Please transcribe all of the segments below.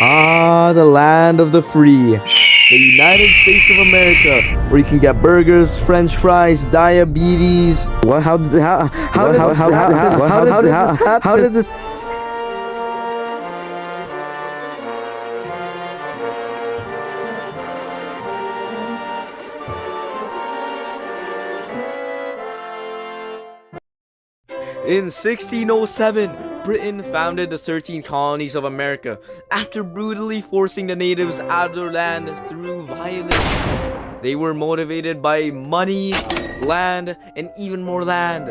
Ah, the land of the free. The United States of America, where you can get burgers, French fries, diabetes. What? How did this happen? How did this? In 1607, Britain founded the 13 colonies of America after brutally forcing the natives out of their land through violence. They were motivated by money, land, and even more land.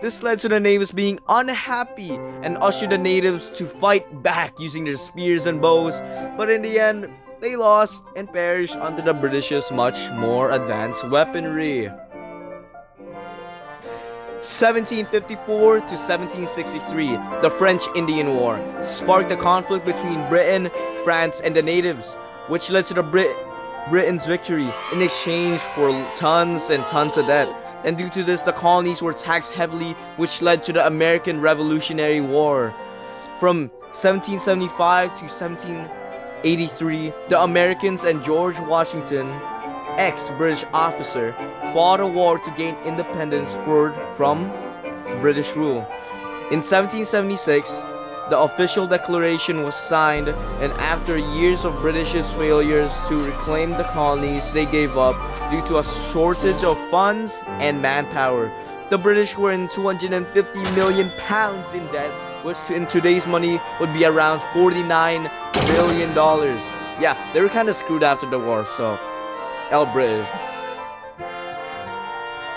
This led to the natives being unhappy and ushered the natives to fight back using their spears and bows, but in the end, they lost and perished under the British's much more advanced weaponry. 1754 to 1763, the French Indian War sparked a conflict between Britain, France, and the natives, which led to Britain's victory in exchange for tons and tons of debt. And due to this, the colonies were taxed heavily, which led to the American Revolutionary War. From 1775 to 1783, the Americans and George Washington, ex-British officer, fought a war to gain independence from British rule. In 1776, the official declaration was signed, and after years of British's failures to reclaim the colonies, they gave up due to a shortage of funds and manpower. The British were in 250 million pounds in debt, which in today's money would be around $49 billion. Yeah, they were kind of screwed after the war, so British.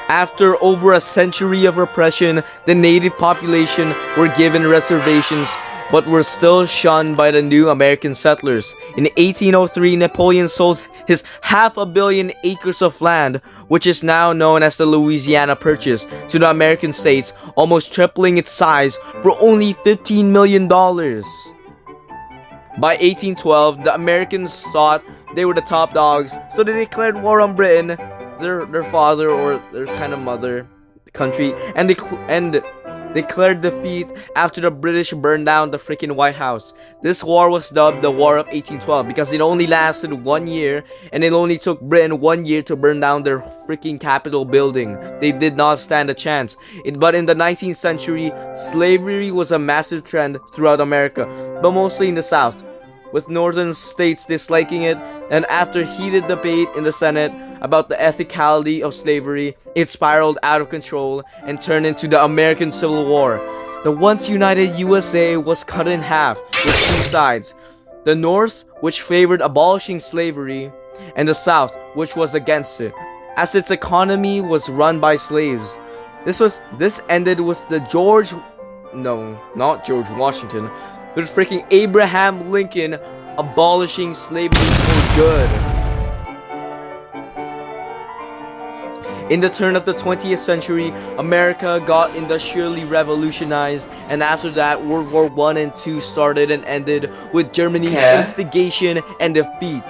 After over a century of repression, the native population were given reservations but were still shunned by the new American settlers. In 1803, Napoleon sold his 500 million acres of land, which is now known as the Louisiana Purchase, to the American states, almost tripling its size for only $15 million. By 1812, the Americans thought they were the top dogs, so they declared war on Britain, their father or their kind of mother country, and declared defeat after the British burned down the freaking White House. This war was dubbed the War of 1812 because it only lasted 1 year, and it only took Britain 1 year to burn down their freaking Capitol building. They did not stand a chance. But in the 19th century, slavery was a massive trend throughout America, but mostly in the South, with northern states disliking it, and after heated debate in the Senate about the ethicality of slavery, it spiraled out of control and turned into the American Civil War. The once united USA was cut in half with two sides: the North, which favored abolishing slavery, and the South, which was against it, as its economy was run by slaves. This ended with not George Washington, but freaking Abraham Lincoln abolishing slavery for good. In the turn of the 20th century, America got industrially revolutionized, and after that, World War I and II started and ended with Germany's instigation and defeat.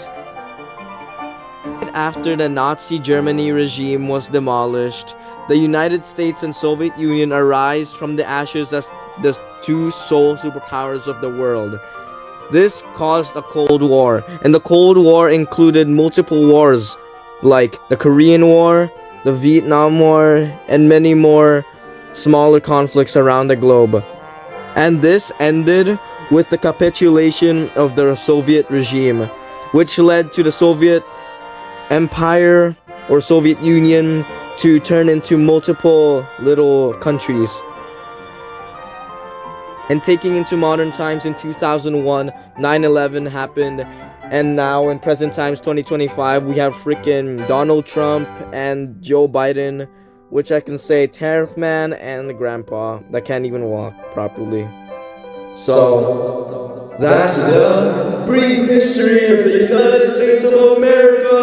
After the Nazi Germany regime was demolished, the United States and Soviet Union arose from the ashes as the two sole superpowers of the world. This caused a Cold War, and the Cold War included multiple wars like the Korean War, the Vietnam War, and many more smaller conflicts around the globe. And this ended with the capitulation of the Soviet regime, which led to the Soviet Empire or Soviet Union to turn into multiple little countries. And taking into modern times, in 2001, 9/11 happened, and now in present times, 2025, we have freaking Donald Trump and Joe Biden, which I can say Tariff Man and Grandpa that can't even walk properly. So that's the brief history of the United States of America.